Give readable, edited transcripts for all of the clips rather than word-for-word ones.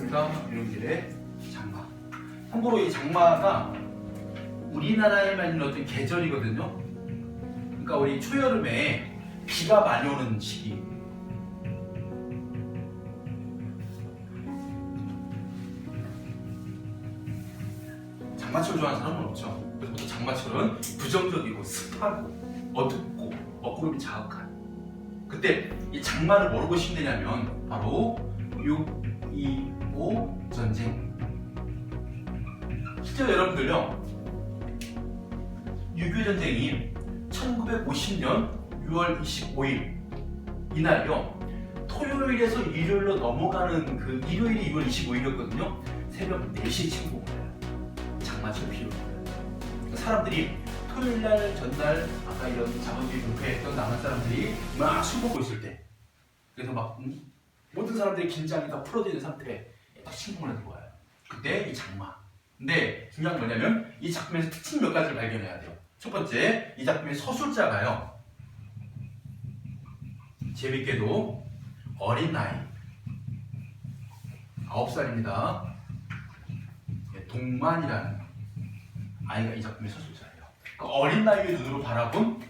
그러니까 이놈들의 장마. 참고로 이 장마가 우리나라에만 있는 어떤 계절이거든요. 그러니까 우리 초여름에 비가 많이 오는 시기. 장마철을 좋아하는 사람은 없죠. 그래서 장마철은 부정적이고 습하고 어둡고 먹구름이 자욱한. 그때 이 장마를 뭐로 보시면 되냐면 바로 6.25 전쟁. 실제로 여러분들요, 6.25 전쟁이 1950년 6월 25일 이날요, 토요일에서 일요일로 넘어가는 그 일요일이 6월 25일이었거든요. 새벽 4시에 친구 거예요. 장마철 비로. 사람들이 토요일날 전날 아까 이런 자본주의 불패했던 남한 사람들이 막 술 먹고 있을 때, 그래서 막 모든 사람들의 긴장이 다 풀어져 있는 상태에 딱 침공을 하는 거예요. 그때 이 장마. 근데 중요한 건 뭐냐면 이 작품에서 특징 몇 가지를 발견해야 돼요. 첫 번째, 이 작품의 서술자가요, 재밌게도 어린 나이 9살입니다. 동만이라는 아이가 이 작품의 서술자예요. 그 어린 나이의 눈으로 바라본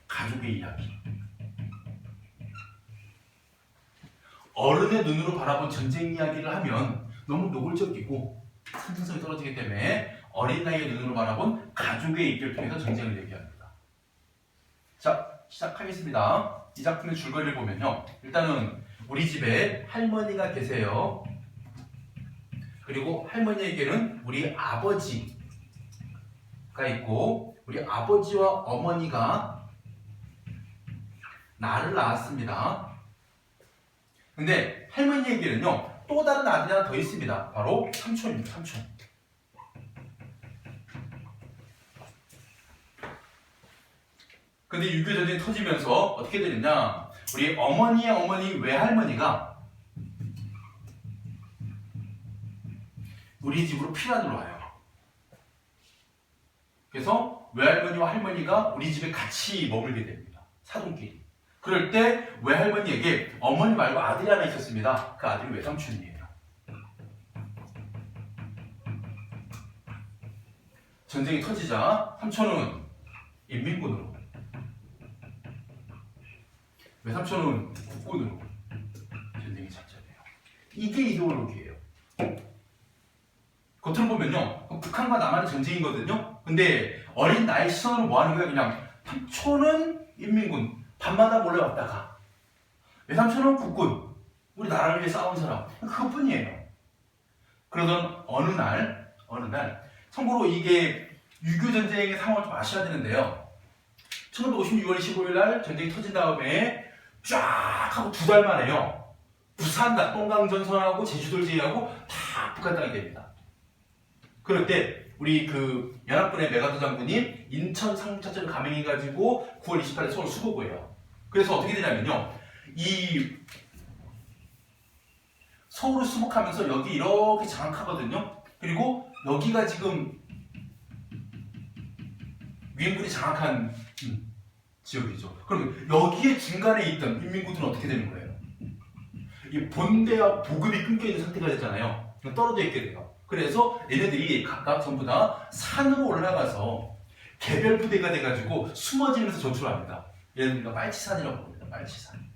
가족의 이야기. 어른의 눈으로 바라본 전쟁 이야기를 하면 너무 노골적이고 상징성이 떨어지기 때문에 어린 나이의 눈으로 바라본 가족의 입장을 통해서 전쟁을 얘기합니다. 자, 시작하겠습니다. 이 작품의 줄거리를 보면요, 일단은 우리 집에 할머니가 계세요. 그리고 할머니에게는 우리 아버지가 있고, 우리 아버지와 어머니가 나를 낳았습니다. 근데 할머니에게는요, 또 다른 아들이 하나 더 있습니다. 바로 삼촌입니다. 삼촌. 근데 6.25 전쟁이 터지면서 어떻게 되느냐, 우리 어머니의 어머니 외할머니가 우리 집으로 피난으로 와요. 그래서 외할머니와 할머니가 우리 집에 같이 머물게 됩니다. 사돈끼리. 그럴 때 외할머니에게 어머니 말고 아들이 하나 있었습니다. 그 아들이 외삼촌이에요. 전쟁이 터지자 삼촌은 인민군으로, 외삼촌은 국군으로 전쟁이 작전해요. 이게 이데올로기예요. 겉으로 보면요, 북한과 남한의 전쟁이거든요. 근데 어린 나이 시선으로 뭐 하는 거예요? 그냥 삼촌은 인민군, 밤마다 몰려왔다가, 외삼촌은 국군, 우리 나라를 위해 싸운 사람, 그것뿐이에요. 그러던 어느 날, 참고로 이게 6.25 전쟁의 상황을 좀 아셔야 되는데요. 1956월 25일 날 전쟁이 터진 다음에 쫙 하고 2달 만에요, 부산 낙동강전선하고 제주도를 제외하고 다 북한 땅이 됩니다. 그럴 때 우리 그 연합군의 메가더 장군이 인천 상륙작전을 감행해가지고 9월 28일 서울 수보고해요. 그래서 어떻게 되냐면요, 이 서울을 수복하면서 여기 이렇게 장악하거든요. 그리고 여기가 지금 위인군이 장악한 지역이죠. 그럼 여기에 중간에 있던 인민군들은 어떻게 되는 거예요? 이 본대와 보급이 끊겨있는 상태가 됐잖아요. 떨어져 있게 돼요. 그래서 얘네들이 각각 전부 다 산으로 올라가서 개별 부대가 돼가지고 숨어지면서 전투를 합니다. 얘네들과 빨치산이라고 부릅니다. 빨치산.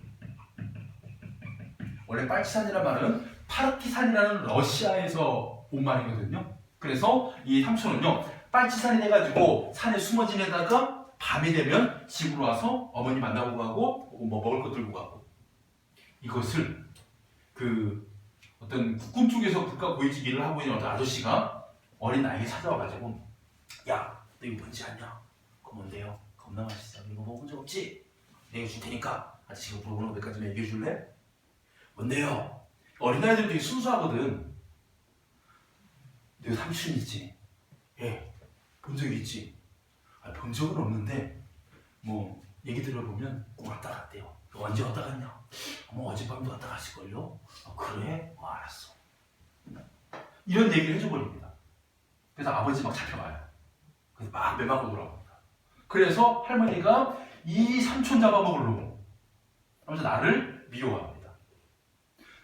원래 빨치산이라는 말은 파르티산이라는 러시아에서 온 말이거든요. 그래서 이 삼촌은요, 빨치산이 돼가지고 산에 숨어 지내다가 밤이 되면 집으로 와서 어머니 만나고 가고 뭐 먹을 거 들고 가고, 이것을 그 어떤 국군 쪽에서 국가 고위직 일을 하고 있는 어떤 아저씨가 어린 나이에 찾아와가지고, 야, 너 이거 뭔지 아냐? 그거 뭔데요? 겁나 맛있어. 이거 먹어본 적 없지? 내가 줄 테니까 아저씨가 물어보는 거 몇 가지만 얘기해 줄래? 뭔데요? 어린아이들은 되게 순수하거든. 너 삼촌 있지? 예, 본 적 있지? 본 적은 없는데 뭐 얘기 들어보면 왔다 갔대요. 언제 왔다 갔냐? 어젯밤도 왔다 갔을걸요? 그래? 알았어. 이런 얘기를 해줘버립니다. 그래서 아버지 막 잡혀가요. 그래서 막 매맞고 돌아옵니다. 그래서 할머니가 이 삼촌 잡아먹으려고 하면서 나를 미워합니다.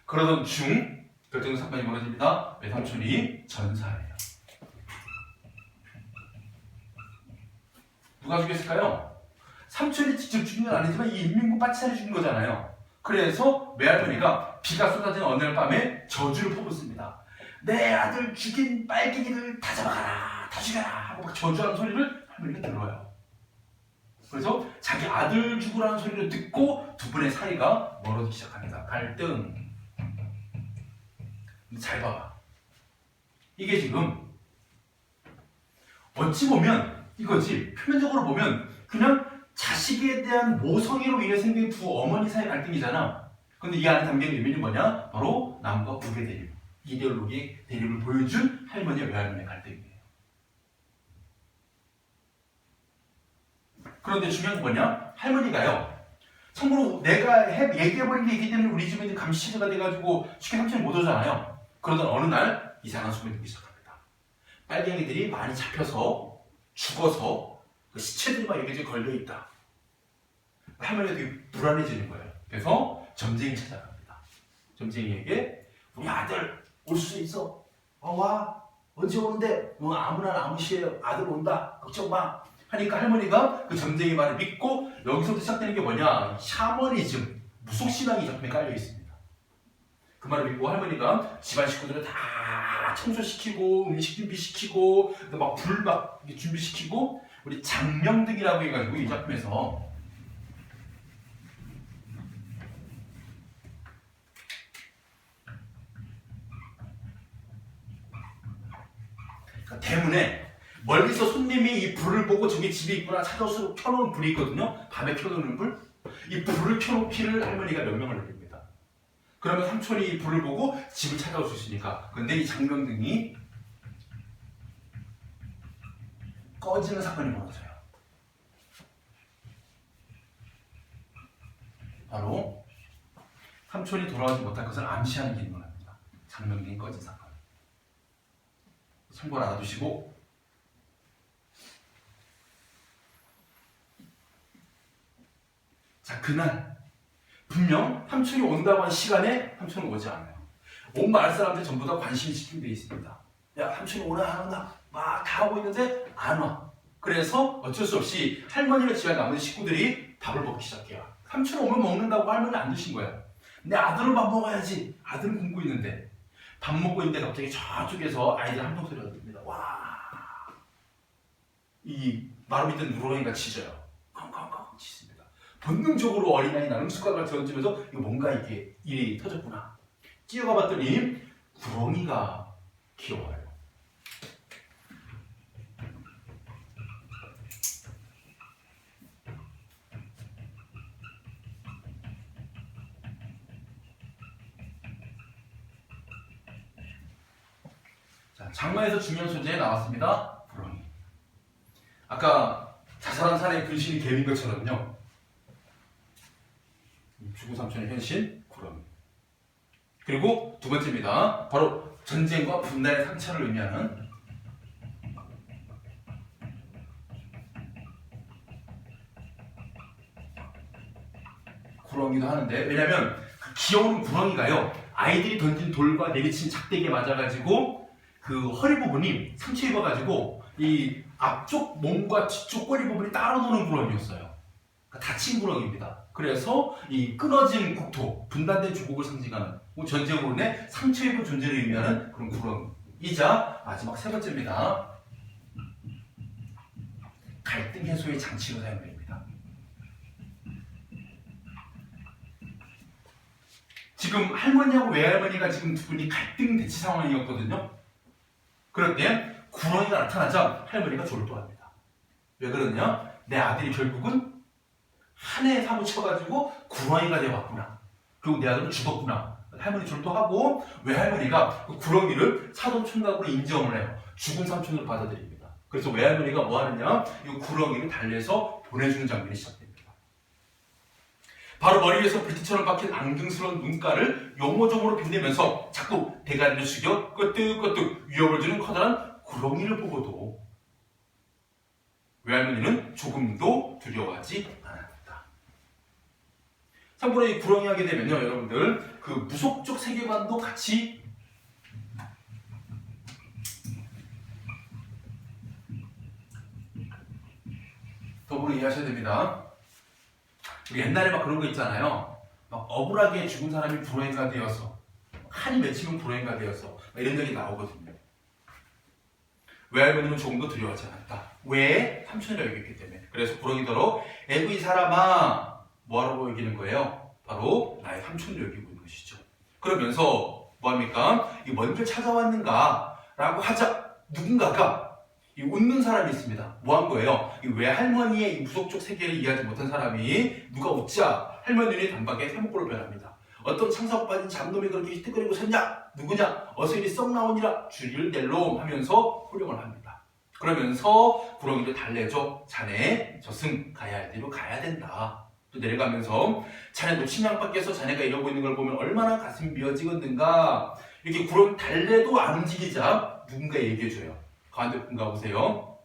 그러던 중 결정적 사건이 벌어집니다. 외삼촌이 전사해요. 누가 죽였을까요? 삼촌이 직접 죽인 건 아니지만 이 인민군 빠치살이 죽인 거잖아요. 그래서 외할머니가 비가 쏟아지는 어느 날 밤에 저주를 퍼붓습니다. 내 아들 죽인 빨갱이들 다 잡아가라, 다 죽여라 하고 막 저주하는 소리를 할머니가 들어요. 그래서 자기 아들 죽으라는 소리를 듣고 두 분의 사이가 멀어지기 시작합니다. 갈등. 잘 봐봐. 이게 지금 어찌 보면 이거지, 표면적으로 보면 그냥 자식에 대한 모성애로 인해 생긴 두 어머니 사이 갈등이잖아. 근데 이 안에 담긴 의미는 뭐냐? 바로 남과 북의 대립, 이데올로기의 대립을 보여준 할머니와 외할머니의 갈등이에요. 그런데 중요한 건 뭐냐? 할머니가요, 참고로 내가 얘기해버린 게 있기 때문에 우리 집에 이제 감시체제가 돼가지고 쉽게 삼촌이 못 오잖아요. 그러던 어느 날 이상한 소문이 듣기 시작합니다. 빨갱이들이 많이 잡혀서 죽어서 그 시체들이 막 여기저기 걸려있다. 할머니가 되게 불안해지는 거예요. 그래서 점쟁이 찾아갑니다. 점쟁이에게 우리 아들 올 수 있어. 와. 언제 오는데? 아무나 아무시에요. 아들 온다. 걱정 마. 하니까 할머니가 그 점쟁이 말을 믿고 여기서부터 시작되는 게 뭐냐? 샤머니즘, 무속신앙이 작품에 깔려 있습니다. 그 말을 믿고 할머니가 집안 식구들을 다 청소시키고 음식 준비시키고 막 불 막 준비시키고 우리 장명등이라고 해가지고 이 작품에서 대문에 멀리서 손님이 이 불을 보고 저기 집에 있구나 찾아서 켜놓은 불이 있거든요. 밤에 켜놓는 불. 이 불을 켜놓기를 할머니가 명령을 내립니다. 그러면 삼촌이 이 불을 보고 집을 찾아올 수 있으니까. 근데 이 장명등이 꺼지는 사건이 벌어져요. 바로 삼촌이 돌아오지 못할 것을 암시하는 기능을 합니다. 장명등이 꺼진 사건. 참고로 알아두시고, 자, 그날 분명 삼촌이 온다고 한 시간에 삼촌은 오지 않아요. 온 마을 사람들 전부 다 관심이 집중되어 있습니다. 야, 삼촌이 오나 안 오나 막 다 하고 있는데 안 와. 그래서 어쩔 수 없이 할머니가 집에 나머지 식구들이 밥을 먹기 시작해요. 삼촌 오면 먹는다고 할머니 안 드신 거예요. 근데 아들은 밥 먹어야지. 아들은 굶고 있는데 밥 먹고 있는데 갑자기 저쪽에서 아이들 한통 소리가 들립니다. 와, 이 마루 밑에 누렁이가 짖어요. 컹컹컹 짖습니다. 본능적으로 어린아이 나는 숟가락을 던지면서 이거 뭔가 이게 일이 터졌구나. 뛰어가 봤더니 구렁이가 귀여워요. 자, 장마에서 중요한 소재에 나왔습니다. 구렁이. 아까 자살한 사내의 근신이 개인 것처럼요. 죽은 삼촌의 현신, 구렁이. 그리고 두 번째입니다. 바로 전쟁과 분단의 상처를 의미하는 구렁이도 하는데, 왜냐면 그 귀여운 구렁이가요, 아이들이 던진 돌과 내리친 작대기에 맞아가지고 그 허리 부분이 상처 입어가지고 이 앞쪽 몸과 뒤쪽 꼬리 부분이 따로 노는 구렁이였어요. 그러니까 다친 구렁이입니다. 그래서 이 끊어진 국토, 분단된 조국을 상징하는 전쟁으로 인해 상처 입은 존재를 의미하는 그런 구렁이이자 마지막 세 번째입니다. 갈등 해소의 장치로 사용됩니다. 지금 할머니하고 외할머니가 지금 두 분이 갈등 대치 상황이었거든요. 그럴 때 구렁이가 나타나자 할머니가 졸도합니다. 왜 그러냐? 내 아들이 결국은 한 해에 사무쳐가지고 구렁이가 되어왔구나. 그리고 내 아들은 죽었구나. 할머니 졸도하고 외할머니가 그 구렁이를 사돈총각으로 인정을 해요. 죽은 삼촌으로 받아들입니다. 그래서 외할머니가 뭐 하느냐? 이 구렁이를 달래서 보내주는 장면이 시작됩니다. 바로 머리 위에서 불빛처럼 박힌 앙증스러운 눈가를 용모적으로 빛내면서 자꾸 대가리를 숙여 끄떡끄떡 위협을 주는 커다란 구렁이를 보고도 외할머니는 조금도 두려워하지 않았다. 참고로 이 구렁이 하게 되면요, 여러분들 그 무속적 세계관도 같이 마음으로 이해하셔야 됩니다. 우리 옛날에 막 그런 거 있잖아요. 막 억울하게 죽은 사람이 불행가 되어서 한이 맺히면 불행가 되어서 이런 얘기 나오거든요. 외할머니는 조금도 두려워하지 않았다. 왜? 삼촌이라고 여겼기 때문에. 그래서 구렁이더러 에구 이 사람아 뭐하라고 여기는 거예요? 바로 나의 삼촌을 여기고 있는 것이죠. 그러면서 뭐합니까? 이 먼저 찾아왔는가? 라고 하자 누군가가 이 웃는 사람이 있습니다. 뭐 한 거예요? 이 외할머니의 이 무속적 세계를 이해하지 못한 사람이 누가 웃자 할머니는 단박에 세목골로 변합니다. 어떤 창사고 빠진 잡놈이 그렇게 히트거리고 섰냐? 누구냐? 어서 이리 썩 나오니라 주리를 낼놈 하면서 호령을 합니다. 그러면서 구렁이를 달래줘. 자네 저승 가야 할 대로 가야 된다. 또 내려가면서 자네 놓친 양 밖에서 자네가 이러고 있는 걸 보면 얼마나 가슴이 미어지겠는가. 이렇게 구렁이 달래도 안 움직이자 누군가 얘기해줘요. 가운데 분 가보세요.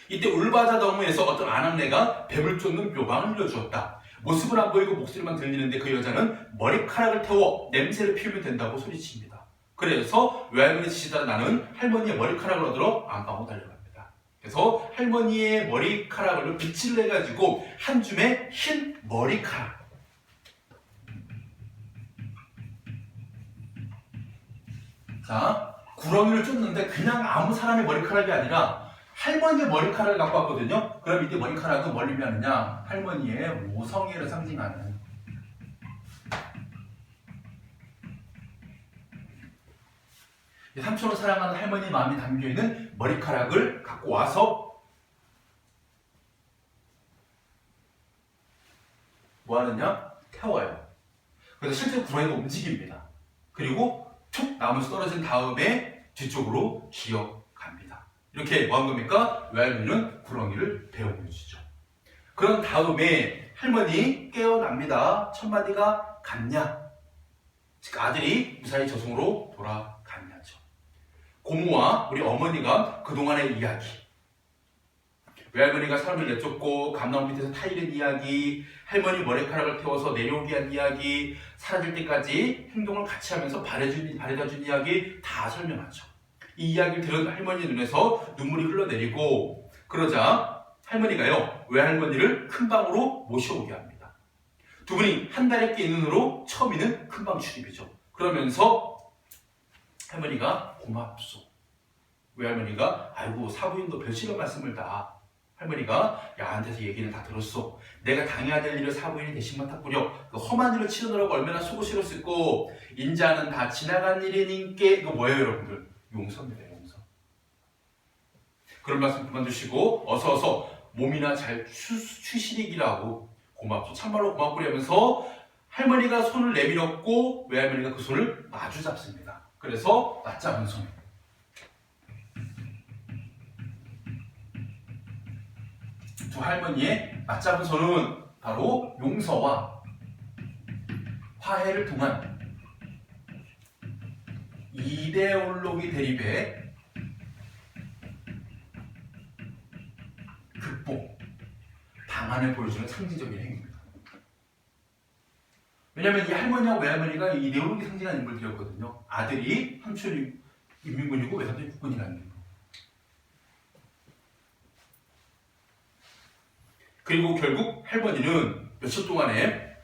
이때 울바자 너머에서 어떤 아낙네가 뱀을 쫓는 묘방을 흘려주었다. 모습은 안 보이고 목소리만 들리는데 그 여자는 머리카락을 태워 냄새를 피우면 된다고 소리칩니다. 그래서 외할머니 지시따라 나는 할머니의 머리카락을 얻으러 안방으로 달려갑니다. 그래서 할머니의 머리카락을 빗질 내가지고 한 줌의 흰 머리카락. 자, 구렁이를 쫓는데 그냥 아무 사람의 머리카락이 아니라 할머니의 머리카락을 갖고 왔거든요. 그럼 이때 머리카락은 뭘 의미하느냐? 할머니의 모성애를 상징하는. 삼촌을 사랑하는 할머니의 마음이 담겨있는 머리카락을 갖고 와서 뭐 하느냐? 태워요. 그래서 실제 구렁이가 움직입니다. 그리고 툭 나무에서 떨어진 다음에 뒤쪽으로 기어갑니다. 이렇게 뭐 한 겁니까? 외할머니는 구렁이를 배워보여주죠. 그런 다음에 할머니 깨어납니다. 첫마디가 갔냐? 즉 아들이 무사히 저승으로 돌아갔냐죠. 고모와 우리 어머니가 그동안의 이야기, 외할머니가 사람을 내쫓고 감나무 밑에서 타이른 이야기, 할머니 머리카락을 태워서 내려오게 한 이야기, 사라질 때까지 행동을 같이 하면서 바래다준 이야기 다 설명하죠. 이 이야기를 들은 할머니 눈에서 눈물이 흘러내리고 그러자 할머니가요 외할머니를 큰 방으로 모셔오게 합니다. 두 분이 한 달에 끼는 눈으로 처음 있는 큰 방 출입이죠. 그러면서 할머니가 고맙소. 외할머니가 아이고 사부인도 별시런 말씀을 다. 할머니가 야한테서 얘기는 다 들었어. 내가 당해야 될 일을 사부인이 대신 맡았구려. 그 험한 일을 치르느라고 얼마나 수고스럽고 인자는 다 지나간 일이니께. 이거 뭐예요 여러분들? 용서입니다. 용서. 그런 말씀 그만두시고 어서 몸이나 잘 추시리기라고 고맙소. 참말로 고맙구려 하면서 할머니가 손을 내밀었고 외할머니가 그 손을 마주 잡습니다. 그래서 맞잡은 손. 두 할머니의 맞잡은 손은 바로 용서와 화해를 통한 이데올로기 대립의 극복, 방안을 보여주는 상징적인 행위입니다. 왜냐하면 이 할머니하고 외할머니가 이데올로기 상징하는 인물들이었거든요. 아들이 삼촌이 인민군이고 외삼촌이 국군이라는 거. 그리고 결국 할머니는 며칠 동안에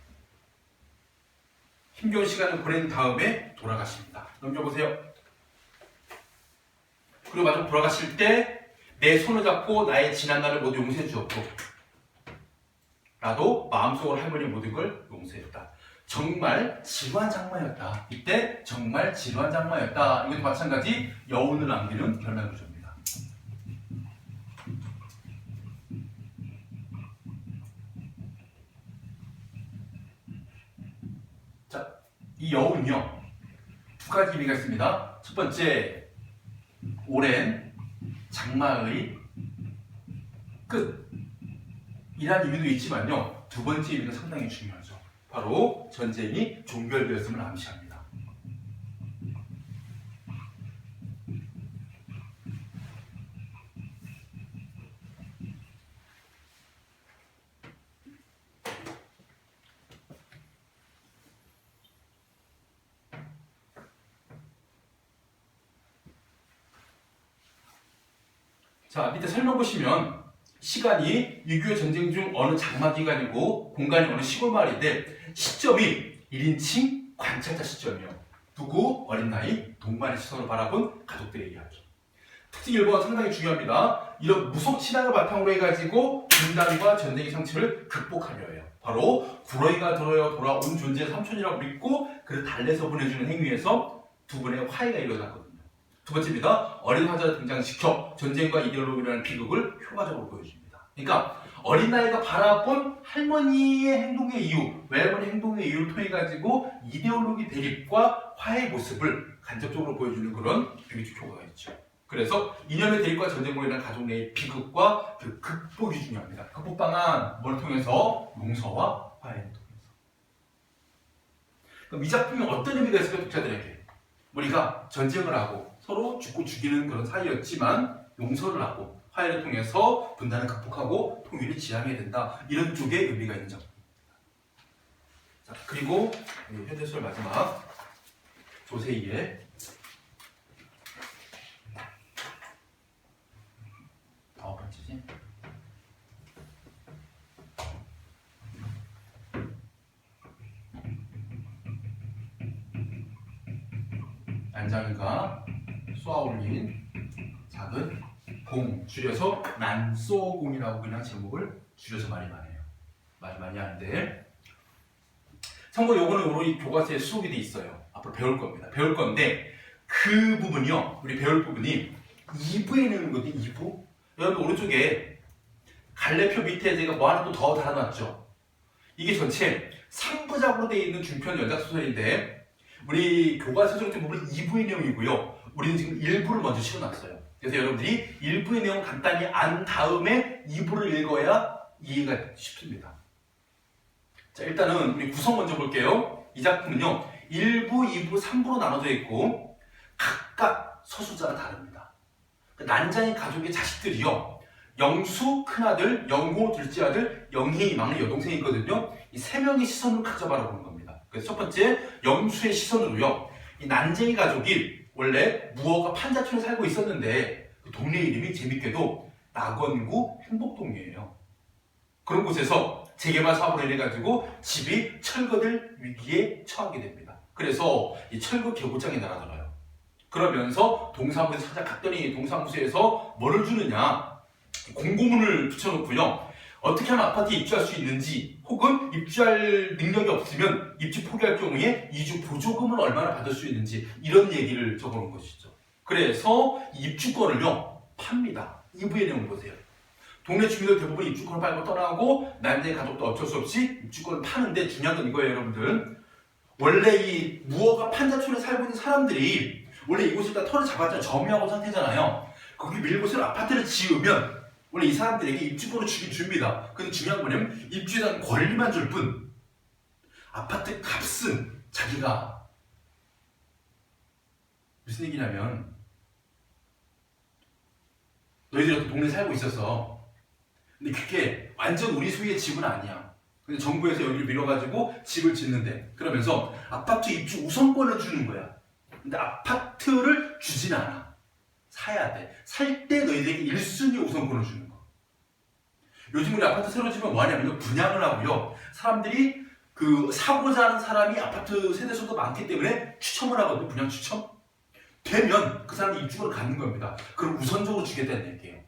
힘겨운 시간을 보낸 다음에 돌아가십니다. 넘겨보세요. 그리고 마지막 돌아가실 때 내 손을 잡고 나의 지난날을 모두 용서해 주었고 나도 마음속으로 할머니의 모든 걸 용서했다. 정말 지루한 장마였다. 이때 정말 지루한 장마였다. 이것도 마찬가지 여운을 남기는 결말구조입니다. 자, 이 여운이요. 두 가지 의미가 있습니다. 첫 번째, 오랜 장마의 끝이라는 의미도 있지만요. 두 번째 의미가 상당히 중요하죠. 바로 전쟁이 종결되었음을 암시합니다. 자, 밑에 설명 보시면 시간이 6.25 전쟁 중 어느 장마 기간이고 공간이 어느 시골 마을인데 시점이 1인칭 관찰자 시점이요. 누구? 어린 나이 동반의 시선으로 바라본 가족들의 이야기. 특징 1번 상당히 중요합니다. 이런 무속 신앙을 바탕으로 해가지고 분단과 전쟁의 상처를 극복하려 해요. 바로 구러기가 돌아온 존재의 삼촌이라고 믿고 그를 달래서 보내주는 행위에서 두 분의 화해가 일어났거든요. 두 번째입니다. 어린 화자를 등장시켜 전쟁과 이데올로기라는 비극을 효과적으로 보여줍니다. 그러니까 어린 나이가 바라본 할머니의 행동의 이유, 외할머니 행동의 이유를 통해 가지고 이데올로기 대립과 화해의 모습을 간접적으로 보여주는 그런 비극적 효과가 있죠. 그래서 이념의 대립과 전쟁으로 인한 가족 내의 비극과 그 극복이 중요합니다. 극복 방안 뭘 통해서? 용서와 화해를 통해서. 그럼 이 작품이 어떤 의미가 있을까 독자들에게? 우리가 전쟁을 하고 서로 죽고 죽이는 그런 사이였지만 용서를 하고 화해를 통해서 분단을 극복하고 통일을 지향해야 된다. 이런 쪽의 의미가 있는 작품입니다. 자, 그리고 현대소설 마지막 조세희의 아홉 번째지? 난장이가 쏘아올린 작은 공, 줄여서 난쏘공이라고 그냥 제목을 줄여서 말이 많이 하는데 참고로 요거는 우리 교과서에 수록이 돼 있어요. 앞으로 배울 겁니다. 배울 건데 그 부분이요. 우리 배울 부분이 2부에 있는 거거든요. 2부. 여러분 오른쪽에 갈래표 밑에 제가 뭐 하나 또 더 달아놨죠. 이게 전체 3부작으로 되어 있는 중편 연작소설인데 우리 교과서 적용 부분은 2부의 내용이고요. 우리는 지금 1부를 먼저 실어놨어요. 그래서 여러분들이 1부의 내용 간단히 안 다음에 2부를 읽어야 이해가 쉽습니다. 자, 일단은 우리 구성 먼저 볼게요. 이 작품은요. 1부, 2부, 3부로 나눠져 있고 각각 서술자가 다릅니다. 난장이 가족의 자식들이요. 영수 큰아들, 영호 둘째 아들, 영희 막내 여동생이 있거든요. 이 세 명의 시선으로 각자 바라보는 겁니다. 그래서 첫 번째 영수의 시선으로요. 이 난쟁이 가족이 원래 무허가 판자촌에 살고 있었는데 그 동네 이름이 재밌게도 낙원구 행복동이에요. 그런 곳에서 재개발 사업을 해가지고 집이 철거될 위기에 처하게 됩니다. 그래서 이 철거 개고장이 날아들어요. 그러면서 동사무소에 찾아갔더니 동사무소에서 뭐를 주느냐? 공고문을 붙여놓고요. 어떻게 하면 아파트에 입주할 수 있는지 혹은 입주할 능력이 없으면 입주 포기할 경우에 이주 보조금을 얼마나 받을 수 있는지 이런 얘기를 적어놓은 것이죠. 그래서 입주권을요 팝니다. 2부의 내용 보세요. 동네 주민들 대부분 입주권을 팔고 떠나고 난쟁이 가족도 어쩔 수 없이 입주권을 파는데 중요한 건 이거예요, 여러분들. 원래 이 무허가 판자촌에 살고 있는 사람들이 원래 이곳을 다 털을 잡았잖아요. 점유하고 상태잖아요. 거기 밀곳을 아파트를 지으면 원래 이 사람들에게 입주권을 주긴 줍니다. 근데 중요한 건 뭐냐면 입주에 대한 권리만 줄 뿐 아파트 값은 자기가 무슨 얘기냐면 너희들이 동네에 살고 있었어. 근데 그게 완전 우리 소유의 집은 아니야. 근데 정부에서 여기를 밀어가지고 집을 짓는데 그러면서 아파트 입주 우선권을 주는 거야. 근데 아파트를 주진 않아. 사야 돼. 살 때 너희들에게 1순위 우선권을 주는 거. 요즘 우리 아파트 새로 지면 뭐 하냐면요. 분양을 하고요. 사람들이 그 사고자 하는 사람이 아파트 세대수도 많기 때문에 추첨을 하거든요. 분양 추첨. 되면 그 사람이 입주권을 갖는 겁니다. 그럼 우선적으로 주겠다는 얘기예요.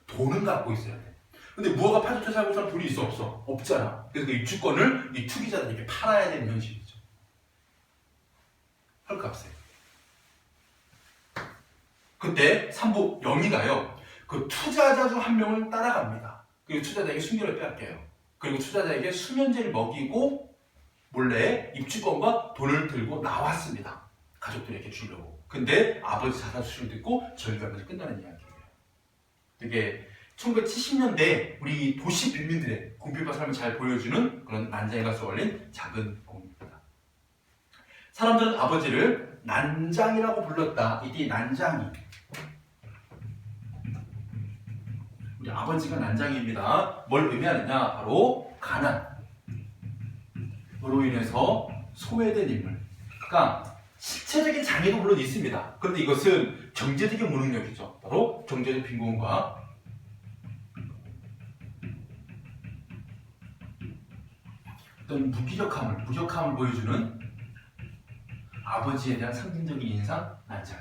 돈은 갖고 있어야 돼. 근데 무허가 판자촌에 살고 있는 사람 돈이 있어 없어? 없잖아. 그래서 그 입주권을 이 투기자들에게 팔아야 되는 현실이죠. 헐값에. 그때 3부 영희가요. 그 투자자 중 한 명을 따라갑니다. 그리고 투자자에게 순결을 빼앗겨요. 그리고 투자자에게 수면제를 먹이고 몰래 입주권과 돈을 들고 나왔습니다. 가족들에게 주려고. 근데 아버지 자살 소식을 듣고 절규하면서 끝나는 이야기예요. 되게 1970년대 우리 도시 빈민들의 궁핍과 삶을 잘 보여주는 그런 난장이가 쏘아올린 작은 공입니다. 사람들은 아버지를 난장이라고 불렀다. 이때 난장이. 우리 아버지가 난장입니다. 뭘 의미하느냐? 바로 가난으로 인해서 소외된 인물. 그러니까 실체적인 장애도 물론 있습니다. 그런데 이것은 경제적인 무능력이죠. 바로 경제적 빈곤과 어떤 무력함을 보여주는 아버지에 대한 상징적인 인상, 난장.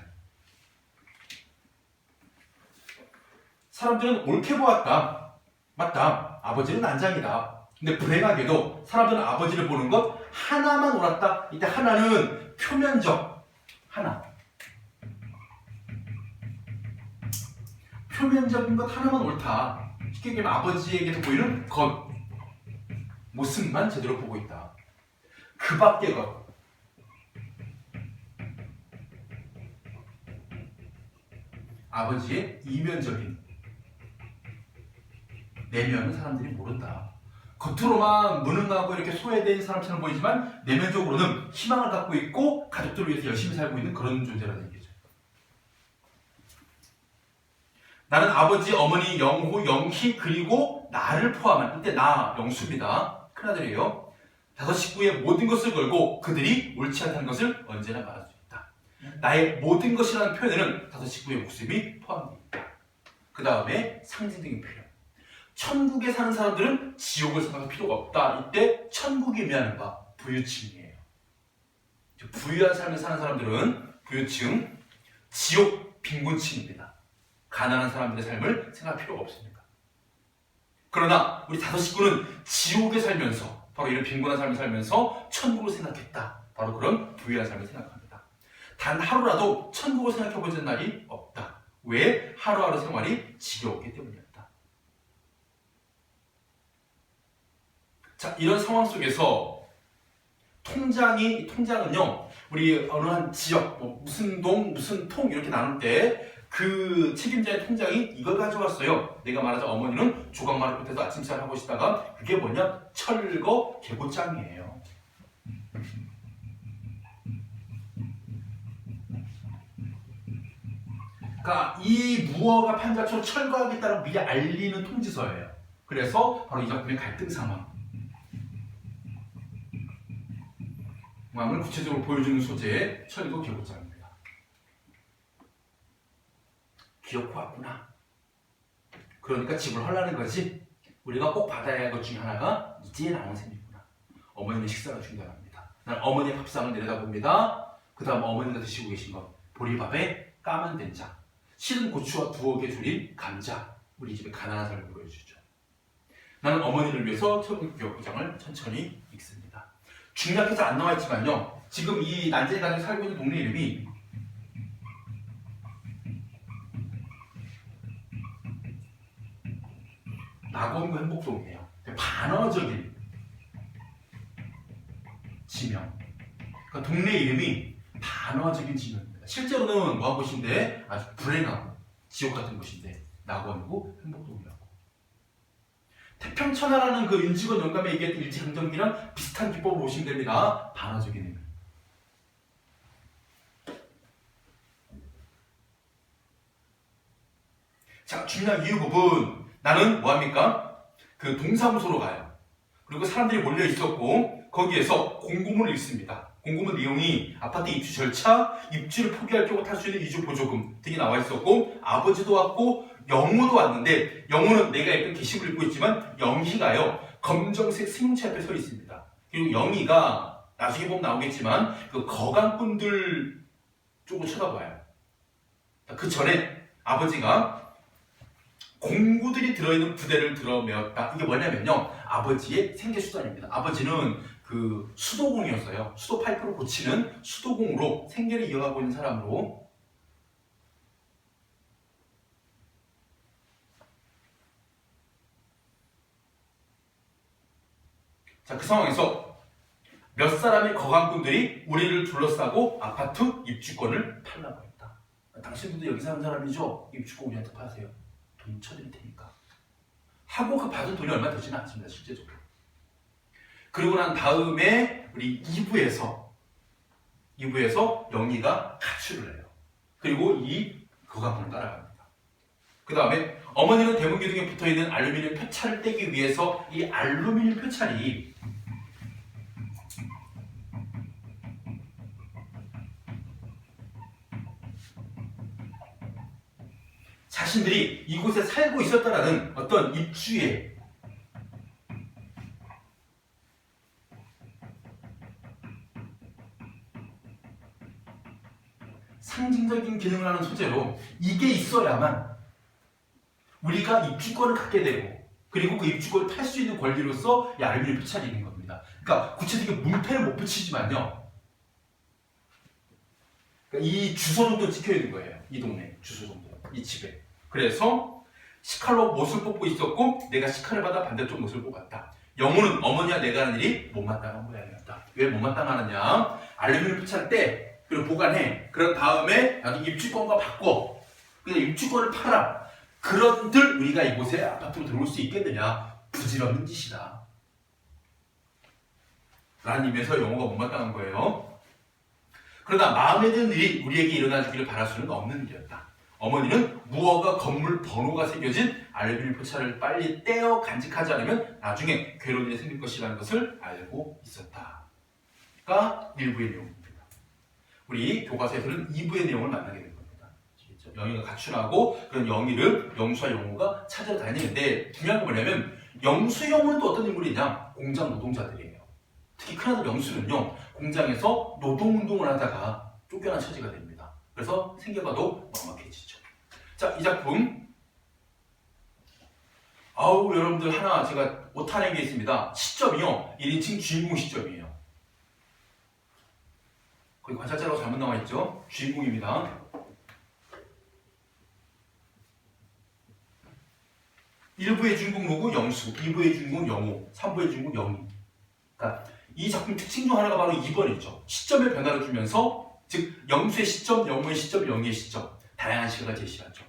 사람들은 옳게 보았다. 맞다. 아버지는 난장이다. 근데 불행하게도 사람들은 아버지를 보는 것 하나만 옳았다. 이때 하나는 표면적 하나. 표면적인 것 하나만 옳다. 쉽게 얘기하면 아버지에게서 보이는 것, 모습만 제대로 보고 있다. 그 밖의 것. 아버지의 이면적인 내면은 사람들이 모른다. 겉으로만 무능하고 이렇게 소외된 사람처럼 보이지만 내면적으로는 희망을 갖고 있고 가족들을 위해서 열심히 살고 있는 그런 존재라는 얘기죠. 나는 아버지, 어머니, 영호, 영희 그리고 나를 포함한 이때 나, 영수입니다. 큰아들이에요. 다섯 식구의 모든 것을 걸고 그들이 옳지 않다는 것을 언제나 말할 수 있다. 나의 모든 것이라는 표현에는 다섯 식구의 목숨이 포함되어 있다. 그 다음에 상징적인 표현. 천국에 사는 사람들은 지옥을 생각할 필요가 없다. 이때 천국이 의미하는 바 부유층이에요. 부유한 삶을 사는 사람들은 부유층, 지옥 빈곤층입니다. 가난한 사람들의 삶을 생각할 필요가 없습니다. 그러나 우리 다섯 식구는 지옥에 살면서 바로 이런 빈곤한 삶을 살면서 천국을 생각했다. 바로 그런 부유한 삶을 생각합니다. 단 하루라도 천국을 생각해보는 날이 없다. 왜? 하루하루 생활이 지겨웠기 때문이었다. 자, 이런 상황 속에서 통장은요, 우리 어느 한 지역, 무슨 동, 무슨 통 이렇게 나눌 때 그 책임자의 통장이 이걸 가져왔어요. 내가 말하자 어머니는 조각마루 끝에서 아침식사를 하고 있다가 그게 뭐냐? 철거 계보장이에요. 그러니까 이 무허가 판자처럼 철거하겠다고 미리 알리는 통지서예요. 그래서 바로 이 작품의 갈등 상황. 을 구체적으로 보여주는 소재의 철거 계보장입니다. 기어코 왔구나. 그러니까 집을 헐라는 거지. 우리가 꼭 받아야 할 것 중에 하나가 이제 나온 셈이구나. 어머님의 식사가 중요합니다. 난 어머니의 밥상을 내려다봅니다. 그 다음 어머니가 드시고 계신 것 보리밥에 까만 된장, 시든 고추와 두어 개 줄인 감자. 우리 집의 가난한 삶을 보여주죠. 나는 어머니를 위해서 철거기장을 천천히 읽습니다. 중략해서 안 나와있지만요, 지금 이 난쟁이 가정에 살고 있는 동네 이름이 낙원구 행복동이에요. 반어적인 지명. 그러니까 동네 이름이 반어적인 지명입니다. 실제로는 뭐한 곳인데 아주 불행하고 지옥 같은 곳인데 낙원구 행복동이라고. 태평천하라는 그 윤직원 영감에 얘기했던 일제강점기랑 비슷한 기법을 보시면 됩니다. 반어적인 의미. 자, 중요한 이유 부분. 나는 뭐합니까? 그 동사무소로 가요. 그리고 사람들이 몰려 있었고 거기에서 공고문을 읽습니다. 공고문 내용이 아파트 입주 절차, 입주를 포기할 경우 탈 수 있는 이주 보조금 등이 나와 있었고 아버지도 왔고 영호도 왔는데 영호는 내가 읽은 게시글 읽고 있지만 영희가요 검정색 승용차 앞에 서 있습니다. 그리고 영희가 나중에 보면 나오겠지만 그 거강꾼들 쪽으로 쳐다봐요. 그 전에 아버지가 공구들이 들어있는 부대를 들어메었다. 이게 뭐냐면요, 아버지의 생계수단입니다. 아버지는 그 수도공이었어요. 수도 파이프를 고치는 수도공으로 생계를 이어가고 있는 사람으로. 자, 그 상황에서 몇 사람의 거강꾼들이 우리를 둘러싸고 아파트 입주권을 팔라고 했다. 당신들도 여기 사는 사람이죠? 입주권 우리한테 파세요. 돈 쳐드릴 테니까. 하고 그 받은 돈이 얼마 되지는 않습니다, 실제적으로. 그리고 난 다음에 우리 2부에서 영희가 가출을 해요. 그리고 이 거강꾼을 따라갑니다. 그 다음에 어머니는 대문 기둥에 붙어있는 알루미늄 표차를 떼기 위해서 이 알루미늄 표차리 자신들이 이곳에 살고 있었다라는 어떤 입주의 상징적인 기능을 하는 소재로 이게 있어야만 우리가 입주권을 갖게 되고 그리고 그 입주권을 탈 수 있는 권리로서 이 알루미늄 표창이 있는 겁니다. 그러니까 구체적인 문패를 못 붙이지만요. 그러니까 이 주소 정도 찍혀 있는 거예요. 이 동네 주소 정도, 이 집에. 그래서 식칼로 못을 뽑고 있었고 내가 식칼을 받아 반대쪽 못을 뽑았다. 영우는 어머니와 내가 하는 일이 못마땅한 모양이었다. 왜 못마땅하느냐? 알루미늄 표창을 떼, 그리고 보관해. 그런 다음에 나도 입주권과 바꿔. 그냥 입주권을 팔아. 그런들 우리가 이곳에 아파트로 들어올 수 있겠느냐? 부질없는 짓이다. 라는 의미에서 영어가 못마땅한 거예요. 그러나 마음에 드는 일이 우리에게 일어나주기를 바랄 수는 없는 일이었다. 어머니는 무허가 건물 번호가 새겨진 알루미늄 표창을 빨리 떼어 간직하지 않으면 나중에 괴로운 일이 생길 것이라는 것을 알고 있었다.가 1부의 내용입니다. 우리 교과서에서는 2부의 내용을 만나게 될 겁니다. 영희가 가출하고 그런 영희를 영수와 영호가 찾으러 다니는데 중요한 건 뭐냐면 영수, 영호는 또 어떤 인물이냐? 공장 노동자들이에요. 특히 큰아들 영수는요, 공장에서 노동운동을 하다가 쫓겨난 처지가 됩니다. 그래서 생겨봐도 막막해지죠. 자, 이 작품. 여러분들 하나 제가 오타낸 게 있습니다. 시점이요. 1인칭 주인공 시점이에요. 거기 관찰자라고 잘못 나와 있죠. 주인공입니다. 1부의 주인공 누구? 영수. 2부의 주인공 영호. 3부의 주인공 영희. 그러니까 이 작품 특징 중 하나가 바로 2번이죠. 시점의 변화를 주면서 즉 영수의 시점, 영호의 시점, 영희의 시점 다양한 시각을 제시하죠.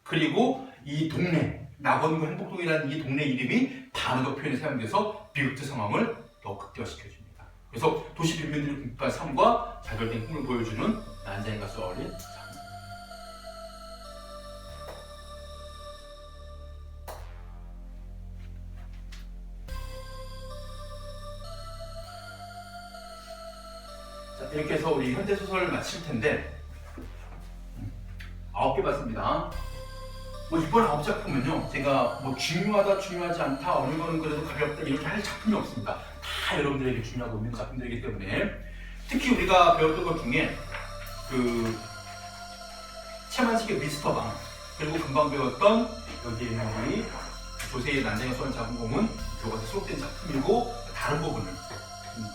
그리고 이 동네, 낙원구 행복동이라는 이 동네 이름이 단어적 표현에 사용돼서 비극적 상황을 더 극대화시켜줍니다. 그래서 도시 빈민들의 궁핍한 삶과 좌절된 꿈을 보여주는 난자인 가수 어린 작품. 자, 이렇게 해서 우리 현대소설을 마칠 텐데 9개 봤습니다. 이번 9작품은요, 제가 중요하다, 중요하지 않다, 어느 거는 그래도 가볍다, 이렇게 할 작품이 없습니다. 다 여러분들에게 중요하고 있는 작품들이기 때문에 특히 우리가 배웠던 것 중에 채만식의 미스터 방, 그리고 금방 배웠던 여기에 있는 우리 조세의 난쟁이가 쏘는 작은 공은 교과서에 수록된 작품이고 다른 부분을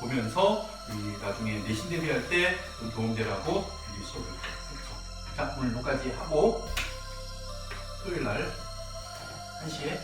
보면서 나중에 내신 대비할 때 좀 도움되라고 수업을 했죠. 자, 오늘 여기까지 하고 토요일 날 1시에